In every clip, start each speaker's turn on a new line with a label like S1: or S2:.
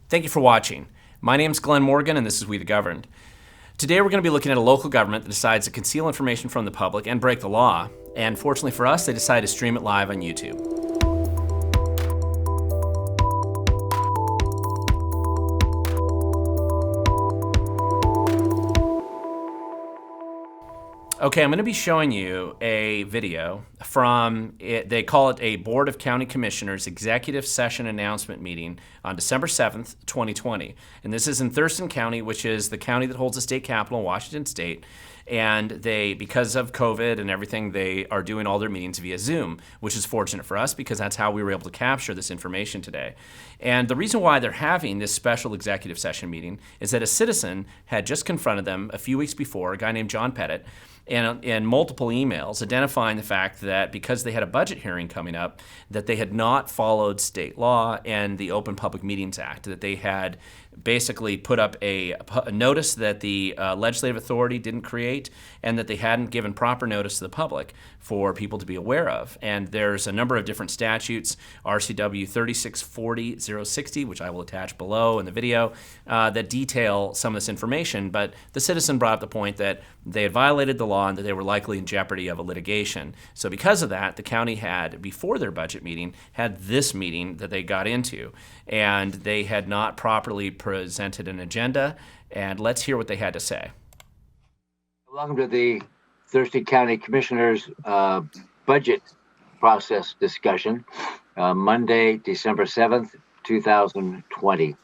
S1: Thank you for watching. My name is Glenn Morgan, and this is We the Governed. Today we're going to be looking at a local government that decides to conceal information from the public and break the law. And fortunately for us, they decided to stream it live on YouTube. Okay, I'm going to be showing you a video from, they call it a Board of County Commissioners Executive Session Announcement Meeting on December 7th, 2020. And this is in Thurston County, which is the county that holds the state capital in Washington State. And they, because of COVID and everything, they are doing all their meetings via Zoom, which is fortunate for us because that's how we were able to capture this information today. And the reason why they're having this special executive session meeting is that a citizen had just confronted them a few weeks before, a guy named John Pettit, and multiple emails identifying the fact that because they had a budget hearing coming up, that they had not followed state law and the Open Public Meetings Act, that they had basically put up a notice that the legislative authority didn't create and that they hadn't given proper notice to the public for people to be aware of. And there's a number of different statutes, RCW 3640-060, which I will attach below in the video, that detail some of this information. But the citizen brought up the point that they had violated the law and that they were likely in jeopardy of a litigation. So because of that, the county had, before their budget meeting, had this meeting that they got into. And they had not properly presented an agenda. And let's hear what they had to say.
S2: Welcome to the Thurston County Commissioners budget process discussion, Monday, December 7th, 2020.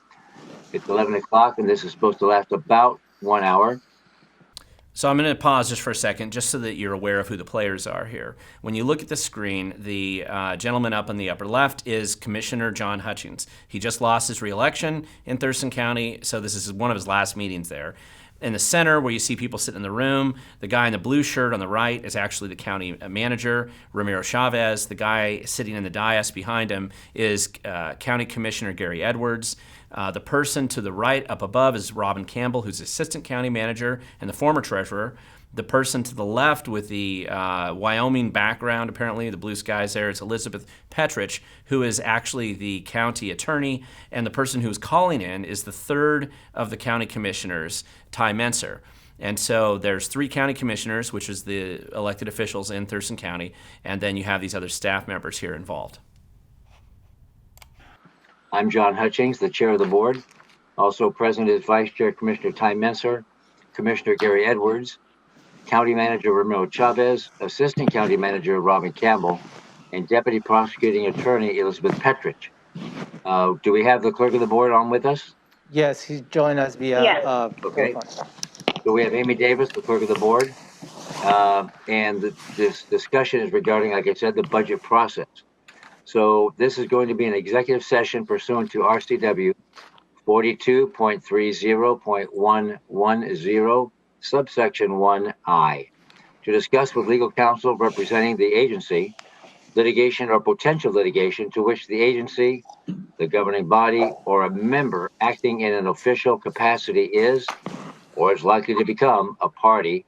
S2: It's 11 o'clock and this is supposed to last about 1 hour.
S1: So I'm going to pause just for a second, just so that you're aware of who the players are here. When you look at the screen, the gentleman up in the upper left is Commissioner John Hutchings. He just lost his re-election in Thurston County, so this is one of his last meetings there. In the center, where you see people sitting in the room, the guy in the blue shirt on the right is actually the county manager, Ramiro Chavez. The guy sitting in the dais behind him is County Commissioner Gary Edwards. The person to the right up above is Robin Campbell, who's assistant county manager and the former treasurer. The person to the left with the Wyoming background, apparently, the blue skies there, is Elizabeth Petrich, who is actually the county attorney. And the person who's calling in is the third of the county commissioners, Tye Menser. And so there's 3 county commissioners, which is the elected officials in Thurston County, and then you have these other staff members here involved.
S2: I'm John Hutchings, the chair of the board. Also present is Vice Chair Commissioner Tye Menser, Commissioner Gary Edwards, County Manager Ramiro Chavez, Assistant County Manager Robin Campbell, and Deputy Prosecuting Attorney Elizabeth Petrich. Do we have the clerk of the board on with us?
S3: Yes, he's joined us via.
S4: Yes.
S2: Okay. So we have Amy Davis, the clerk of the board, and this discussion is regarding, like I said, the budget process. So this is going to be an executive session pursuant to RCW 42.30.110, subsection 1I, to discuss with legal counsel representing the agency litigation or potential litigation to which the agency, the governing body, or a member acting in an official capacity is or is likely to become a party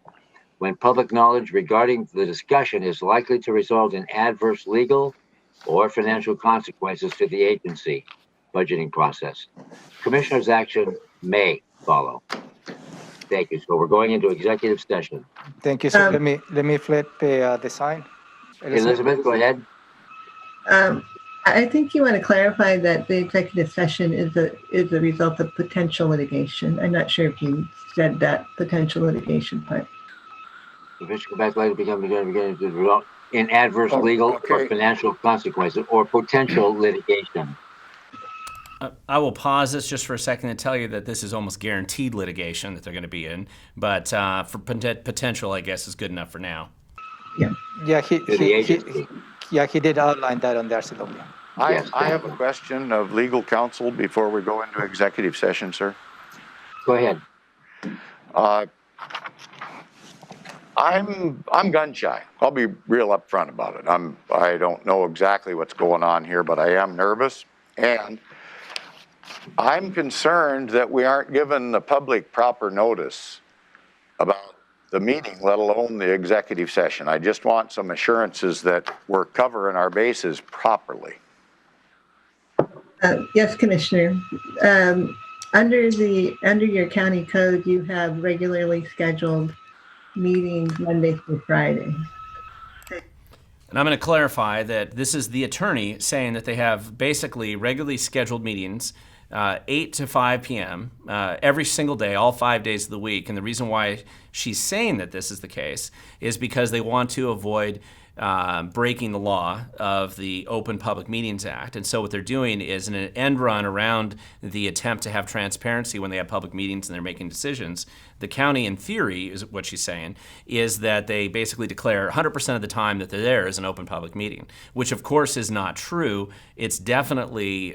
S2: when public knowledge regarding the discussion is likely to result in adverse legal or financial consequences to the agency budgeting process. Commissioner's action may follow. Thank you. So we're going into executive session.
S3: Thank you, sir. Let me flip the sign.
S2: Elizabeth, go ahead.
S4: I think you want to clarify that the executive session is a result of potential litigation. I'm not sure if you said that potential litigation part.
S2: Official capacity becoming to result in adverse legal or financial consequences or potential litigation.
S1: I will pause this just for a second to tell you that this is almost guaranteed litigation that they're going to be in, but for potential, I guess, is good enough for now.
S3: Yeah, he did outline that on the RCW.
S5: I have a question of legal counsel before we go into executive session, sir.
S2: Go ahead.
S5: I'm gun shy. I'll be real upfront about it. I don't know exactly what's going on here, but I am nervous, and I'm concerned that we aren't given the public proper notice about the meeting, let alone the executive session. I just want some assurances that we're covering our bases properly.
S4: Yes, Commissioner. Under your county code, you have regularly scheduled meetings Monday through Friday.
S1: And I'm going to clarify that this is the attorney saying that they have basically regularly scheduled meetings 8 to 5 p.m. Every single day, all 5 days of the week. And the reason why she's saying that this is the case is because they want to avoid breaking the law of the Open Public Meetings Act. And so what they're doing is an end run around the attempt to have transparency when they have public meetings and they're making decisions. The county, in theory, is what she's saying, is that they basically declare 100% of the time that they're there is an open public meeting, which of course is not true. It's definitely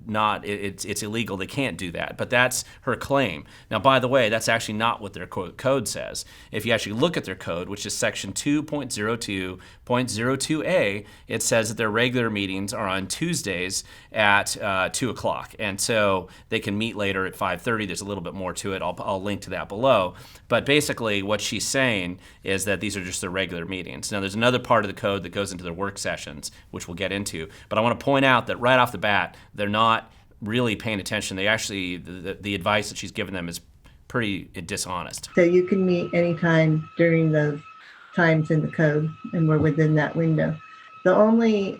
S1: not, it's illegal. They can't do that. But that's her claim. Now, by the way, that's actually not what their code says. If you actually look at their code, which is section 2.02.02a, it says that their regular meetings are on Tuesdays at 2 o'clock. And so they can meet later at 5:30. There's a little bit more to it. I'll link to that below. But basically what she's saying is that these are just their regular meetings. Now there's another part of the code that goes into their work sessions, which we'll get into. But I want to point out that right off the bat, they're not really paying attention. They actually, the advice that she's given them is pretty dishonest.
S4: So you can meet anytime during those times in the code, and we're within that window. The only,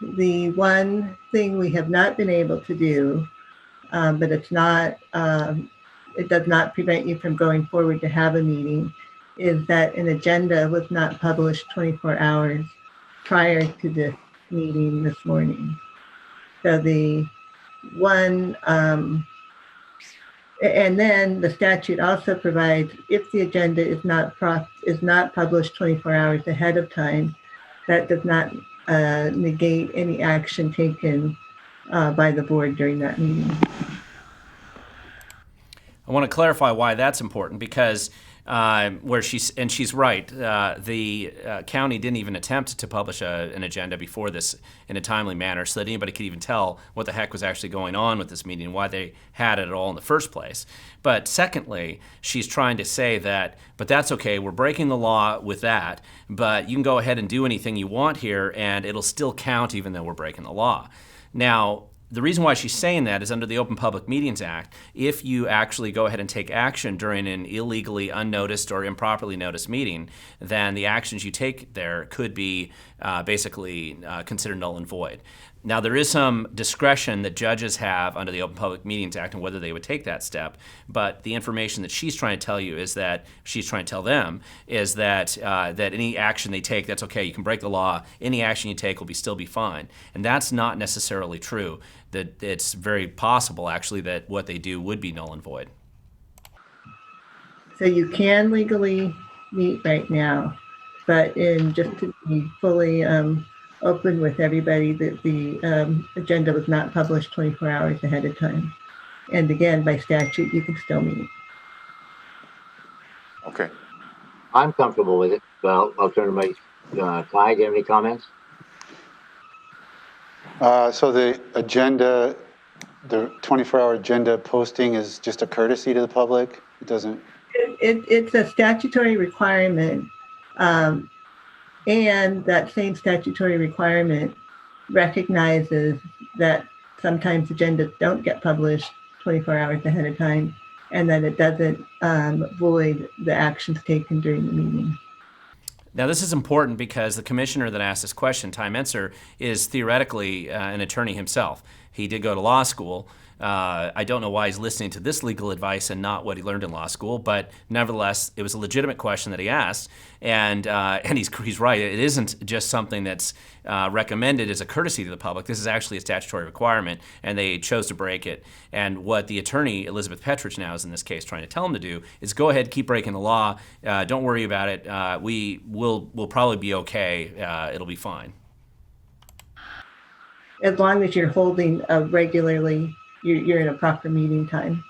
S4: the one thing we have not been able to do, but it's not, it does not prevent you from going forward to have a meeting, is that an agenda was not published 24 hours prior to this meeting this morning. So the one, and then the statute also provides if the agenda is not published 24 hours ahead of time, that does not negate any action taken by the board during that meeting.
S1: I want to clarify why that's important because she's right. The county didn't even attempt to publish an agenda before this in a timely manner so that anybody could even tell what the heck was actually going on with this meeting and why they had it at all in the first place. But secondly, she's trying to say that, but that's okay, we're breaking the law with that, but you can go ahead and do anything you want here and it'll still count even though we're breaking the law. Now, the reason why she's saying that is under the Open Public Meetings Act, if you actually go ahead and take action during an illegally unnoticed or improperly noticed meeting, then the actions you take there could be basically considered null and void. Now, there is some discretion that judges have under the Open Public Meetings Act and whether they would take that step, but the information that she's trying to tell you is that, she's trying to tell them, is that that any action they take, that's okay, you can break the law, any action you take will still be fine. And that's not necessarily true. That it's very possible, actually, that what they do would be null and void.
S4: So you can legally meet right now, but just to be fully open with everybody, that the agenda was not published 24 hours ahead of time. And again, by statute, you can still meet.
S5: Okay.
S2: I'm comfortable with it. Well, I'll turn to my Tye. Do you have any comments?
S6: So the agenda, the 24-hour agenda posting is just a courtesy to the public? It doesn't?
S4: It's a statutory requirement. And that same statutory requirement recognizes that sometimes agendas don't get published 24 hours ahead of time, and that it doesn't void the actions taken during the meeting.
S1: Now, this is important because the commissioner that asked this question, Tye Menser, is theoretically an attorney himself. He did go to law school. I don't know why he's listening to this legal advice and not what he learned in law school, but nevertheless, it was a legitimate question that he asked, and he's right. It isn't just something that's recommended as a courtesy to the public. This is actually a statutory requirement, and they chose to break it. And what the attorney, Elizabeth Petrich, now is in this case trying to tell him to do is go ahead, keep breaking the law. Don't worry about it. We'll probably be okay. It'll be fine.
S4: As long as you're holding regularly, you're in a proper meeting time.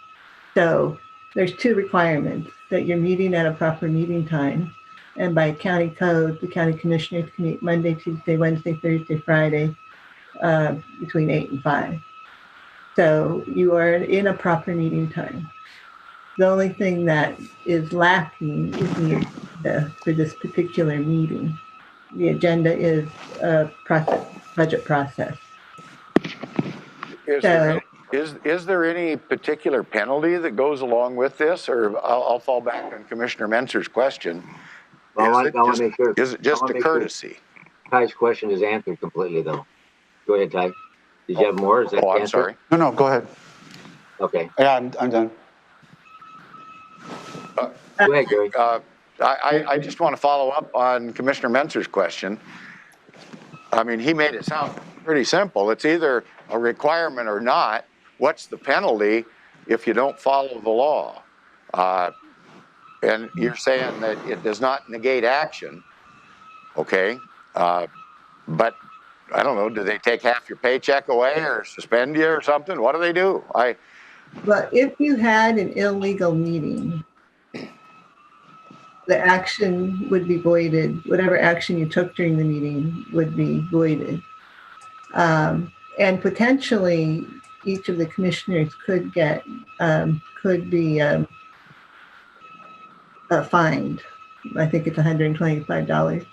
S4: So there's two requirements: that you're meeting at a proper meeting time, and by county code, the county commissioners can meet Monday, Tuesday, Wednesday, Thursday, Friday, between 8 and 5. So you are in a proper meeting time. The only thing that is lacking is the agenda for this particular meeting. The agenda is process budget process.
S5: Is there any particular penalty that goes along with this? Or I'll fall back on Commissioner Menser's question.
S2: Well, I want to make sure.
S5: Is it just a courtesy?
S2: Ty's question is answered completely, though. Go ahead, Ty. Did you have more? Is that
S5: I'm
S2: answer?
S5: sorry.
S6: No, go ahead.
S2: Okay.
S6: Yeah, I'm done.
S2: Go ahead, Gary.
S5: I just want to follow up on Commissioner Menser's question. I mean, he made it sound pretty simple. It's either a requirement or not. What's the penalty if you don't follow the law? And you're saying that it does not negate action, okay? But I don't know, do they take half your paycheck away or suspend you or something? What do they do?
S4: But if you had an illegal meeting, the action would be voided. Whatever action you took during the meeting would be voided. And potentially each of the commissioners could be fined. I think it's $125.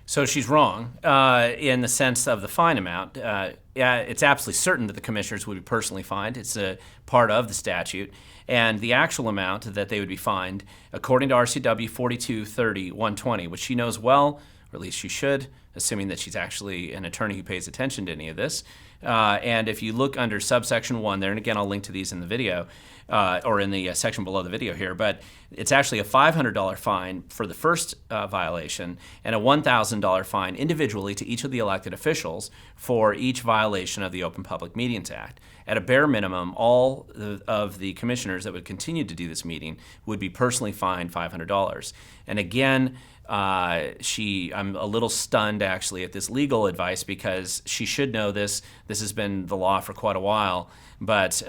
S1: So she's wrong in the sense of the fine amount. Yeah, it's absolutely certain that the commissioners would be personally fined. It's a part of the statute. And the actual amount that they would be fined, according to RCW 4230-120, which she knows well, or at least she should, assuming that she's actually an attorney who pays attention to any of this. And if you look under subsection 1 there, and again, I'll link to these in the video, or in the section below the video here, but it's actually a $500 fine for the first violation and a $1,000 fine individually to each of the elected officials for each violation of the Open Public Meetings Act. At a bare minimum, all of the commissioners that would continue to do this meeting would be personally fined $500. And again, I'm a little stunned actually at this legal advice because she should know this. This has been the law for quite a while, but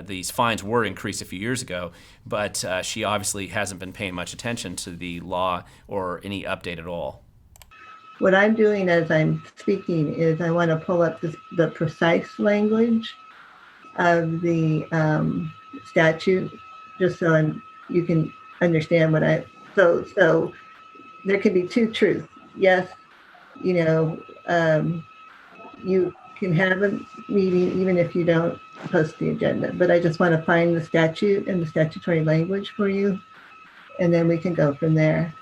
S1: these fines were increased a few years ago, but she obviously hasn't been paying much attention to the law or any update at all.
S4: What I'm doing as I'm speaking is I want to pull up the precise language of the statute, just so you can understand what So there can be two truths. Yes, you can have a meeting even if you don't post the agenda, but I just want to find the statute and the statutory language for you, and then we can go from there.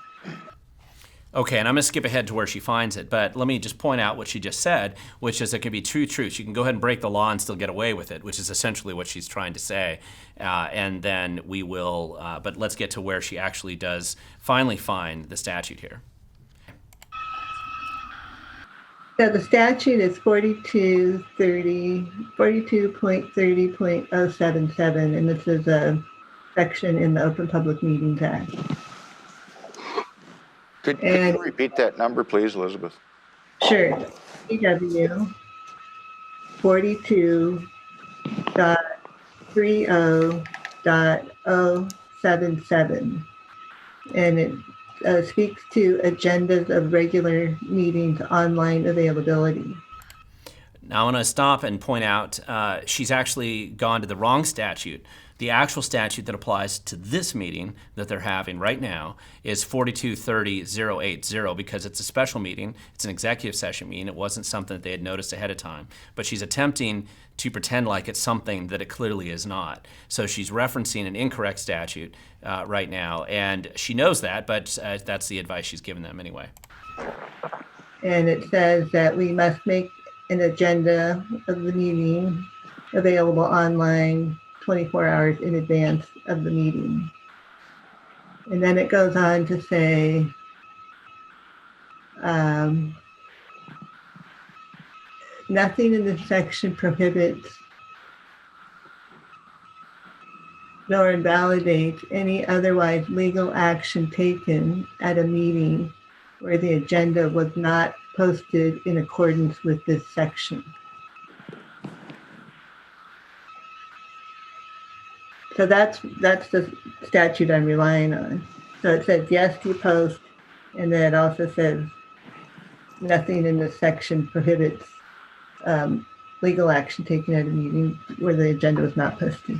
S1: Okay, and I'm going to skip ahead to where she finds it, but let me just point out what she just said, which is there can be two truths. You can go ahead and break the law and still get away with it, which is essentially what she's trying to say. And then we will, but let's get to where she actually does finally find the statute here.
S4: So the statute is 42.30.077, and this is a section in the Open Public Meetings Act.
S5: Could you repeat that number, please, Elizabeth?
S4: Sure. EW 42.30.077, and it speaks to agendas of regular meetings online availability.
S1: Now I want to stop and point out she's actually gone to the wrong statute. The actual statute that applies to this meeting that they're having right now is 4230.080 because it's a special meeting. It's an executive session meeting. It wasn't something that they had noticed ahead of time. But she's attempting to pretend like it's something that it clearly is not. So she's referencing an incorrect statute right now, and she knows that, but that's the advice she's given them anyway.
S4: And it says that we must make an agenda of the meeting available online 24 hours in advance of the meeting. And then it goes on to say, nothing in this section prohibits nor invalidates any otherwise legal action taken at a meeting where the agenda was not posted in accordance with this section. So that's the statute I'm relying on. So it says, yes, you post, and then it also says nothing in this section prohibits legal action taken at a meeting where the agenda was not posted.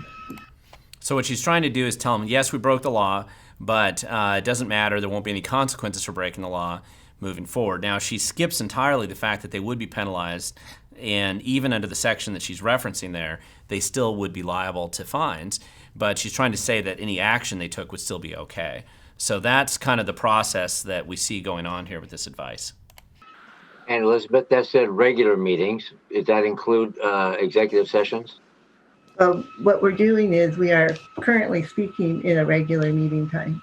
S1: So what she's trying to do is tell them, yes, we broke the law, but it doesn't matter. There won't be any consequences for breaking the law. moving forward. Now, she skips entirely the fact that they would be penalized, and even under the section that she's referencing there, they still would be liable to fines, but she's trying to say that any action they took would still be okay. So that's kind of the process that we see going on here with this advice.
S2: And Elizabeth, that said regular meetings. Does that include executive sessions?
S4: So what we're doing is we are currently speaking in a regular meeting time.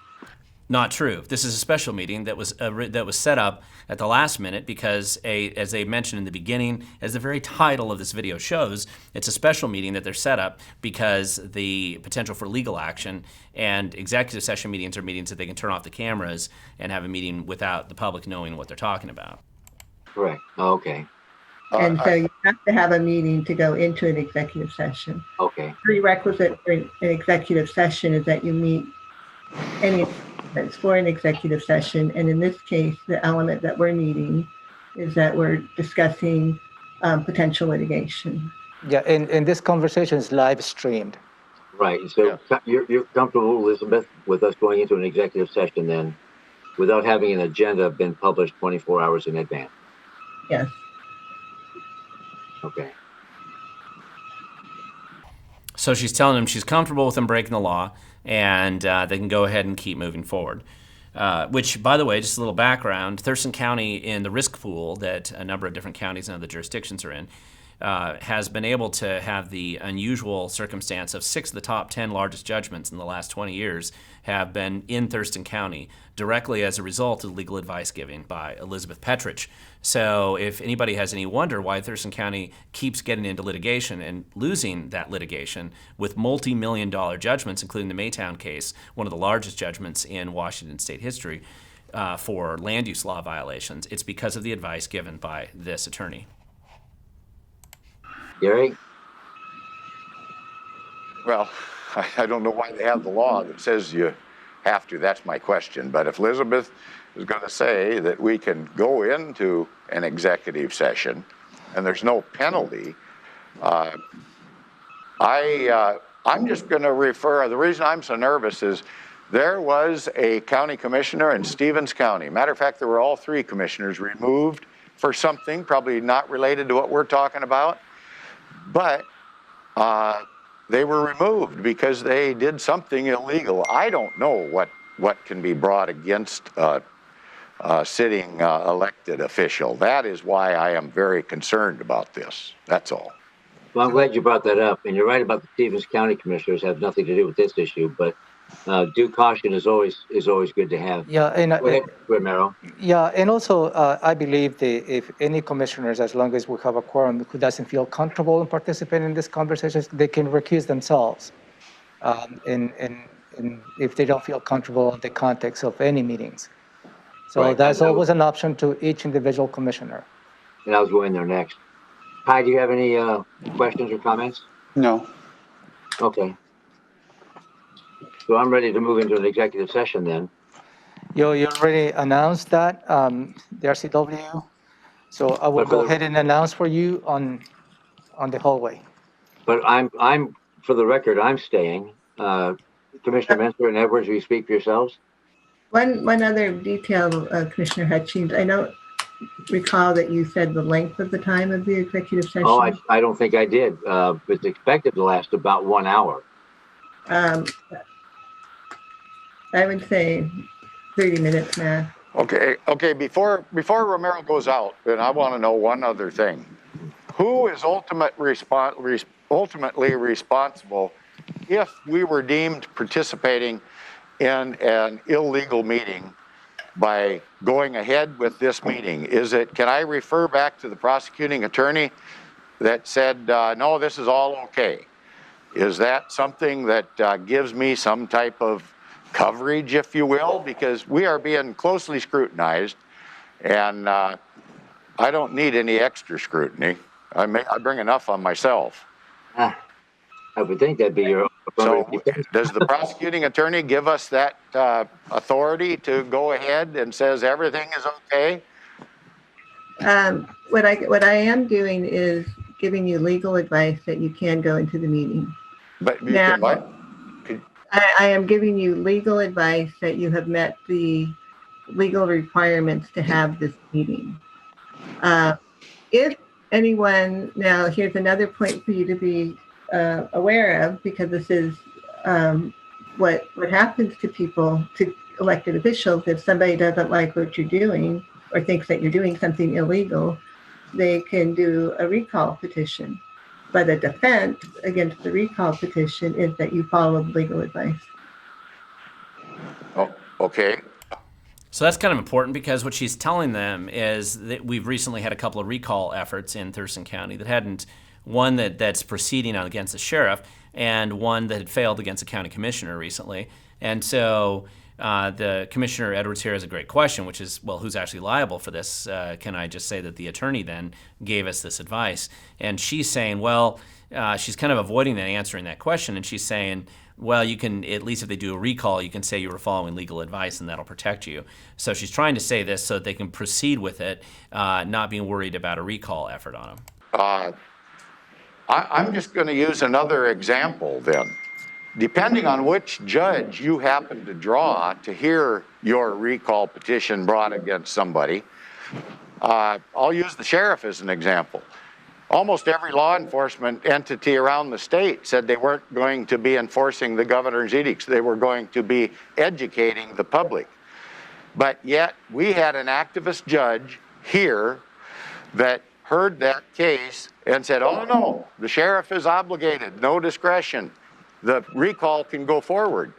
S1: Not true. This is a special meeting that was set up at the last minute because, as they mentioned in the beginning, as the very title of this video shows, it's a special meeting that they're set up because the potential for legal action, and executive session meetings are meetings that they can turn off the cameras and have a meeting without the public knowing what they're talking about.
S2: Correct. Oh, okay.
S4: And so you have to have a meeting to go into an executive session.
S2: Okay.
S4: Prerequisite for an executive session is that you meet any requirements for an executive session. And in this case, the element that we're meeting is that we're discussing potential litigation.
S3: Yeah, and this conversation is live streamed.
S2: Right. So you're comfortable, Elizabeth, with us going into an executive session then without having an agenda been published 24 hours in advance?
S4: Yes.
S2: Okay.
S1: So she's telling them she's comfortable with them breaking the law, and they can go ahead and keep moving forward. Which, by the way, just a little background, Thurston County in the risk pool that a number of different counties and other jurisdictions are in has been able to have the unusual circumstance of 6 of the top 10 largest judgments in the last 20 years have been in Thurston County directly as a result of legal advice given by Elizabeth Petrich. So if anybody has any wonder why Thurston County keeps getting into litigation and losing that litigation with multi-million-dollar judgments, including the Maytown case, one of the largest judgments in Washington state history for land use law violations, it's because of the advice given by this attorney.
S2: Gary?
S5: Well, I don't know why they have the law that says you have to. That's my question. But if Elizabeth is going to say that we can go into an executive session and there's no penalty, I'm just going to refer, the reason I'm so nervous is there was a county commissioner in Stevens County. Matter of fact, there were all 3 commissioners removed for something probably not related to what we're talking about. But they were removed because they did something illegal. I don't know what can be brought against a sitting elected official. That is why I am very concerned about this. That's all.
S2: Well, I'm glad you brought that up. And you're right about the Stevens County commissioners have nothing to do with this issue, but due caution is always good to have.
S3: Yeah, and
S2: Go ahead, Mero.
S3: yeah, and also I believe that if any commissioners, as long as we have a quorum, who doesn't feel comfortable in participating in these conversations, they can recuse themselves. And if they don't feel comfortable in the context of any meetings. So
S2: Right.
S3: that's always an option to each individual commissioner.
S2: And I was going there next. Ty, do you have any questions or comments?
S6: No.
S2: Okay. So I'm ready to move into an executive session then.
S3: You already announced that, the RCW. So I will go ahead and announce for you on the hallway.
S2: But I'm for the record, I'm staying. Commissioner Menser and Edwards, will you speak for yourselves?
S4: One other detail, Commissioner Hutchings, I don't recall that you said the length of the time of the executive session.
S2: Oh, I don't think I did. It's expected to last about 1 hour.
S4: I would say 30 minutes now.
S5: Okay. Before Romero goes out, and I want to know one other thing. Who is ultimately responsible if we were deemed participating in an illegal meeting by going ahead with this meeting? Can I refer back to the prosecuting attorney that said, no, this is all okay? Is that something that gives me some type of coverage, if you will? Because we are being closely scrutinized, and I don't need any extra scrutiny. I bring enough on myself.
S2: I would think that'd be your.
S5: So does the prosecuting attorney give us that authority to go ahead and says everything is okay?
S4: What I am doing is giving you legal advice that you can go into the meeting.
S5: But you
S4: Now,
S5: can what?
S4: I am giving you legal advice that you have met the legal requirements to have this meeting. If anyone, now here's another point for you to be aware of, because this is what happens to people, to elected officials. If somebody doesn't like what you're doing or thinks that you're doing something illegal, they can do a recall petition. But a defense against the recall petition is that you followed legal advice.
S5: Oh, okay.
S1: So that's kind of important, because what she's telling them is that we've recently had a couple of recall efforts in Thurston County that hadn't, one that's proceeding on against the sheriff and one that had failed against a county commissioner recently. And so the Commissioner Edwards here has a great question, which is, well, who's actually liable for this? Can I just say that the attorney then gave us this advice? And she's saying, well, she's kind of avoiding answering that question, and she's saying, well, you can, at least if they do a recall, you can say you were following legal advice and that'll protect you. So she's trying to say this so that they can proceed with it, not being worried about a recall effort on them.
S5: I'm just going to use another example then. Depending on which judge you happen to draw to hear your recall petition brought against somebody, I'll use the sheriff as an example. Almost every law enforcement entity around the state said they weren't going to be enforcing the governor's edicts. They were going to be educating the public. But yet we had an activist judge here that heard that case and said, oh no, the sheriff is obligated, no discretion. The recall can go forward.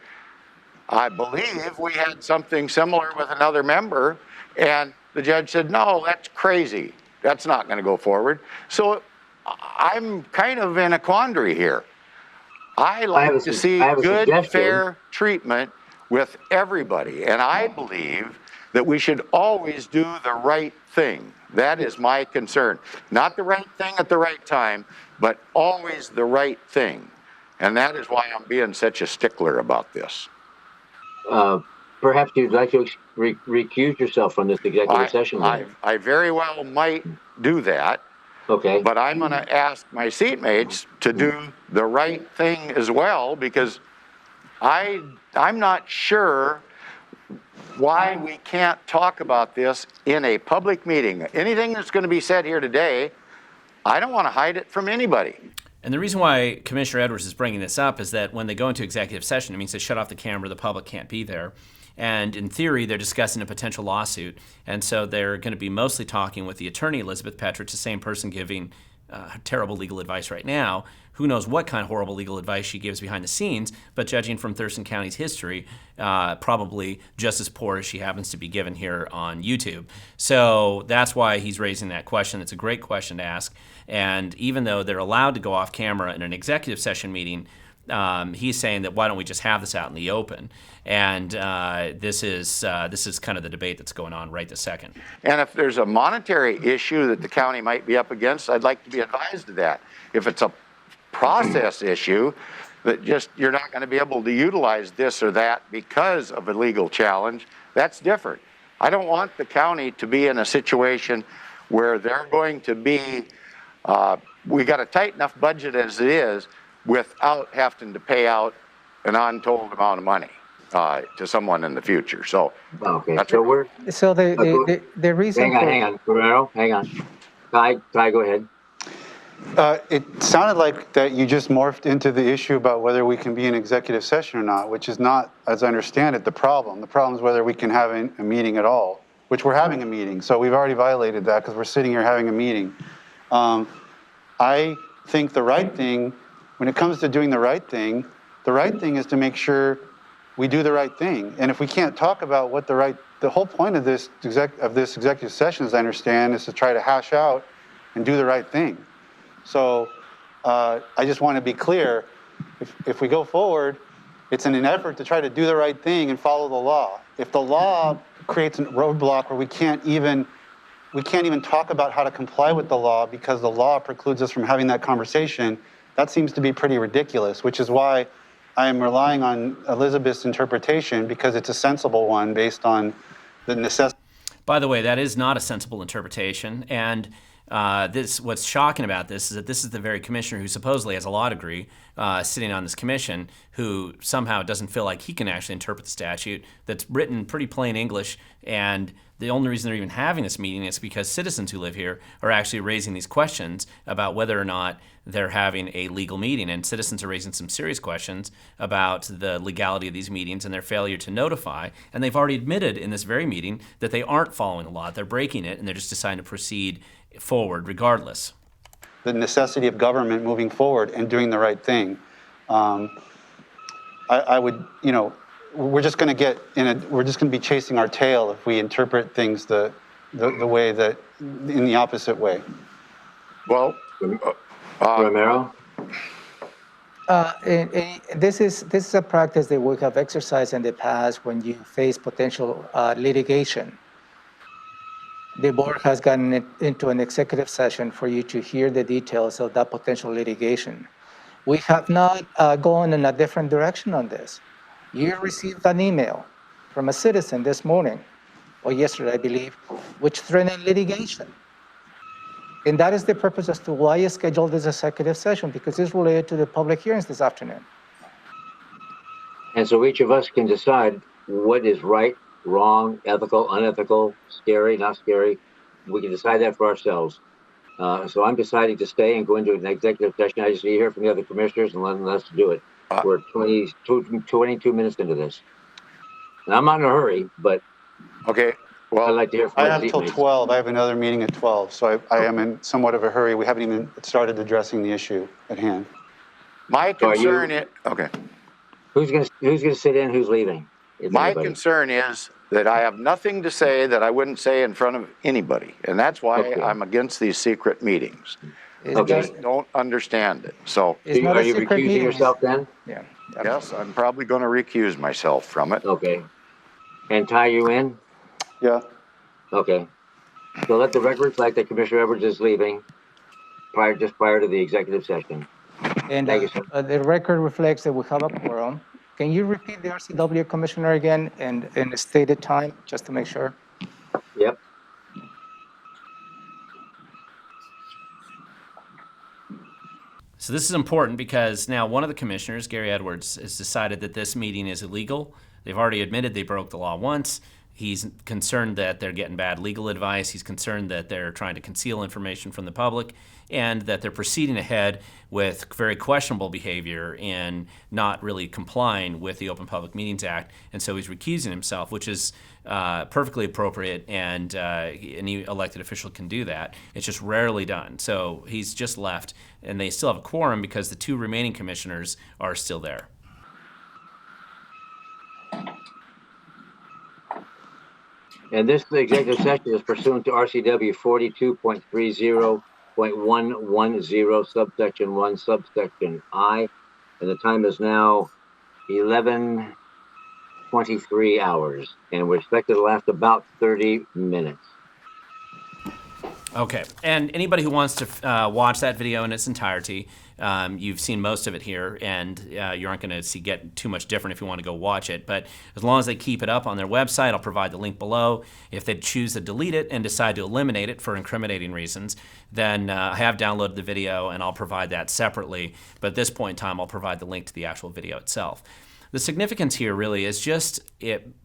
S5: I believe we had something similar with another member, and the judge said, no, that's crazy. That's not going to go forward. So I'm kind of in a quandary here. I like to see good, fair treatment with everybody, and I believe that we should always do the right thing. That is my concern. Not the right thing at the right time, but always the right thing. And that is why I'm being such a stickler about this.
S2: Perhaps you'd like to recuse yourself from this executive session.
S5: I very well might do that.
S2: Okay.
S5: But I'm going to ask my seatmates to do the right thing as well, because I'm not sure why we can't talk about this in a public meeting. Anything that's going to be said here today, I don't want to hide it from anybody.
S1: And the reason why Commissioner Edwards is bringing this up is that when they go into executive session, it means they shut off the camera, the public can't be there. And in theory, they're discussing a potential lawsuit. And so they're going to be mostly talking with the attorney, Elizabeth Petridge, the same person giving terrible legal advice right now. Who knows what kind of horrible legal advice she gives behind the scenes, but judging from Thurston County's history, probably just as poor as she happens to be given here on YouTube. So that's why he's raising that question. It's a great question to ask. And even though they're allowed to go off camera in an executive session meeting, he's saying that why don't we just have this out in the open? And this is kind of the debate that's going on right this second.
S5: And if there's a monetary issue that the county might be up against, I'd like to be advised of that. If it's a process issue that just you're not going to be able to utilize this or that because of a legal challenge, that's different. I don't want the county to be in a situation where they're going to be, we got a tight enough budget as it is without having to pay out an untold amount of money to someone in the future. So,
S2: okay,
S5: that's
S3: so the reason
S2: hang on, Guerrero, hang on. Tye, go ahead.
S6: It sounded like that you just morphed into the issue about whether we can be in executive session or not, which is not, as I understand it, the problem. The problem is whether we can have a meeting at all, which we're having a meeting. So we've already violated that because we're sitting here having a meeting. I think the right thing, when it comes to doing the right thing is to make sure we do the right thing. And if we can't talk about what the whole point of this executive session, as I understand, is to try to hash out and do the right thing. So I just want to be clear, if we go forward, it's in an effort to try to do the right thing and follow the law. If the law creates a roadblock where we can't even talk about how to comply with the law because the law precludes us from having that conversation, that seems to be pretty ridiculous, which is why I am relying on Elizabeth's interpretation, because it's a sensible one based on the necessity.
S1: By the way, that is not a sensible interpretation. And What's shocking about this is that this is the very commissioner who supposedly has a law degree sitting on this commission, who somehow doesn't feel like he can actually interpret the statute that's written pretty plain English. And the only reason they're even having this meeting is because citizens who live here are actually raising these questions about whether or not they're having a legal meeting. And citizens are raising some serious questions about the legality of these meetings and their failure to notify. And they've already admitted in this very meeting that they aren't following the law. They're breaking it, and they're just deciding to proceed forward regardless.
S6: The necessity of government moving forward and doing the right thing. I would, we're just going to be chasing our tail if we interpret things the way that, in the opposite way.
S5: Well,
S2: Romero?
S3: This is a practice that we have exercised in the past when you face potential litigation. The board has gotten into an executive session for you to hear the details of that potential litigation. We have not gone in a different direction on this. You received an email from a citizen this morning, or yesterday, I believe, which threatened litigation. And that is the purpose as to why I scheduled this executive session, because it's related to the public hearings this afternoon.
S2: And so each of us can decide what is right, wrong, ethical, unethical, scary, not scary. We can decide that for ourselves. So I'm deciding to stay and go into an executive session. I just need to hear from the other commissioners and let us do it. We're 22 minutes into this. And I'm not in a hurry, but
S5: okay. Well,
S2: I'd like to hear from
S6: I
S2: my
S6: have till
S2: seatmates.
S6: 12. I have another meeting at 12, so I am in somewhat of a hurry. We haven't even started addressing the issue at hand.
S5: my
S2: So are you-
S5: concern is, okay.
S2: Who's gonna sit in? Who's leaving? If
S5: My
S2: anybody.
S5: concern is that I have nothing to say that I wouldn't say in front of anybody. And that's why
S2: Okay.
S5: I'm against these secret meetings.
S3: It's
S2: Okay.
S3: just-
S5: Don't understand it. So,
S3: it's not
S2: Are
S3: a
S2: you
S3: secret
S2: recusing
S3: meeting.
S2: yourself then?
S3: Yeah.
S5: yes, I'm probably going to recuse myself from it.
S2: Okay. And Ty, you in?
S6: Yeah.
S2: Okay. So let the record reflect that Commissioner Edwards is leaving just prior to the executive session.
S3: And
S2: Thank you, sir.
S3: the record reflects that we have a quorum. Can you repeat the RCW commissioner again and the stated time, just to make sure?
S2: Yep.
S1: So this is important because now one of the commissioners, Gary Edwards, has decided that this meeting is illegal. They've already admitted they broke the law once. He's concerned that they're getting bad legal advice. He's concerned that they're trying to conceal information from the public and that they're proceeding ahead with very questionable behavior in not really complying with the Open Public Meetings Act. And so he's recusing himself, which is perfectly appropriate, and any elected official can do that. It's just rarely done. So he's just left, and they still have a quorum because the two remaining commissioners are still there.
S2: And this executive session is pursuant to RCW 42.30.110, subsection 1, subsection I. And the time is now 11:23 hours. And we're expected to last about 30 minutes.
S1: Okay, and anybody who wants to watch that video in its entirety, you've seen most of it here, and you aren't going to get too much different if you want to go watch it. But as long as they keep it up on their website, I'll provide the link below. If they choose to delete it and decide to eliminate it for incriminating reasons, then I have downloaded the video, and I'll provide that separately. But at this point in time, I'll provide the link to the actual video itself. The significance here really is just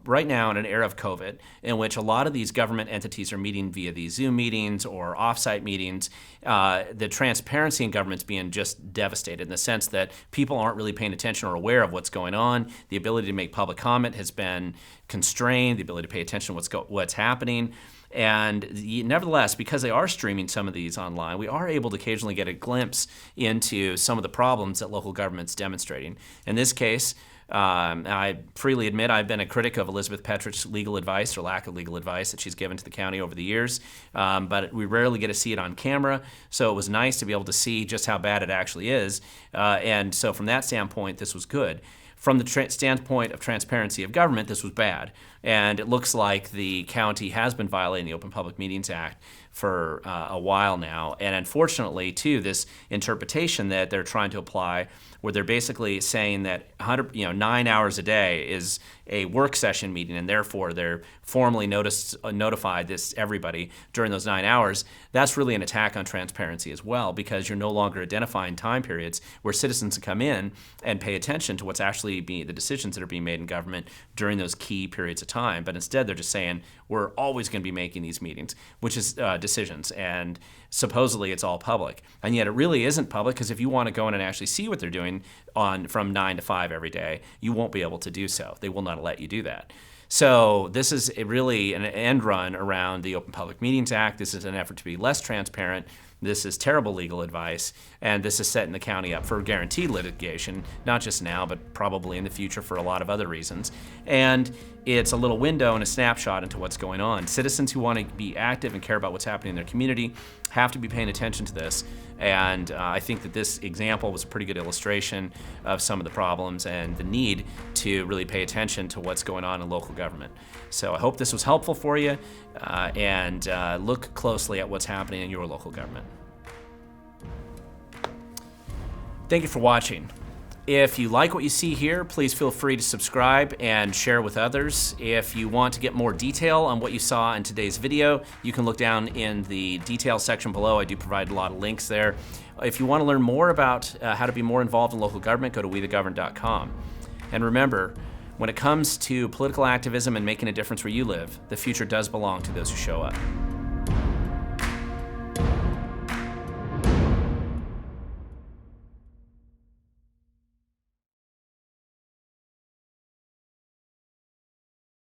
S1: right now in an era of COVID in which a lot of these government entities are meeting via these Zoom meetings or offsite meetings, the transparency in government's being just devastated in the sense that people aren't really paying attention or aware of what's going on. The ability to make public comment has been constrained, the ability to pay attention to what's happening. And nevertheless, because they are streaming some of these online, we are able to occasionally get a glimpse into some of the problems that local government's demonstrating. In this case, I freely admit I've been a critic of Elizabeth Petrich's legal advice or lack of legal advice that she's given to the county over the years, but we rarely get to see it on camera, so it was nice to be able to see just how bad it actually is, and so from that standpoint, this was good. From the standpoint of transparency of government, this was bad. And it looks like the county has been violating the Open Public Meetings Act for a while now. And unfortunately, too, this interpretation that they're trying to apply, where they're basically saying that 9 hours a day is a work session meeting, and therefore they're formally notified this everybody during those 9 hours, that's really an attack on transparency as well, because you're no longer identifying time periods where citizens can come in and pay attention to what's actually being the decisions that are being made in government during those key periods of time. But instead, they're just saying we're always going to be making these meetings, which is decisions, and supposedly it's all public, and yet it really isn't public, because if you want to go in and actually see what they're doing from 9 to 5 every day, you won't be able to do so. They will not let you do that. So this is really an end run around the Open Public Meetings Act. This is an effort to be less transparent. This is terrible legal advice, and this is setting the county up for guaranteed litigation, not just now, but probably in the future for a lot of other reasons. And it's a little window and a snapshot into what's going on. Citizens who want to be active and care about what's happening in their community have to be paying attention to this. And I think that this example was a pretty good illustration of some of the problems and the need to really pay attention to what's going on in local government. So I hope this was helpful for you, and look closely at what's happening in your local government. Thank you for watching. If you like what you see here, please feel free to subscribe and share with others. If you want to get more detail on what you saw in today's video, you can look down in the details section below. I do provide a lot of links there. If you want to learn more about how to be more involved in local government, go to wethegovern.com. And remember, when it comes to political activism and making a difference where you live, the future does belong to those who show up.